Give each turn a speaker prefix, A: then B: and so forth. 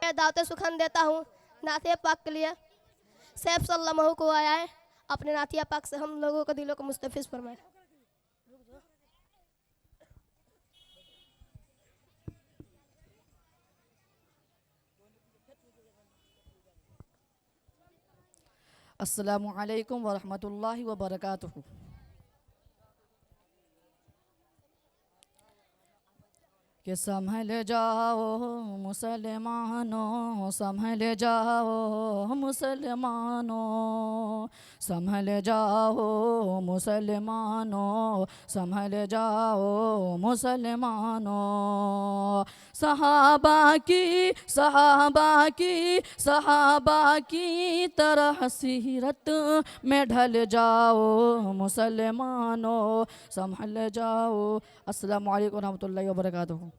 A: मैं दावत सुखन देता हूँ नातिया पाक के लिए। सैफ सल्लल्लाहु को आया है, अपने नातिया पाक से हम लोगों को दिलों को मुस्तफिज फरमाए।
B: अस्सलामु अलैकुम वरहमतुल्लाहि वबरकातुहू। कि संभल जाओ मुसलमानों, संभल जाओ मुसलमानों, संभल जाओ मुसलमानों, संभल जाओ मुसलमानों। सहाबा की सहाबा की सहाबा की तरह सीरत में ढल जाओ मुसलमानों, संभल जाओ। अस्सलामु अलैकुम रहमतुल्लाहि व बरकातुहू।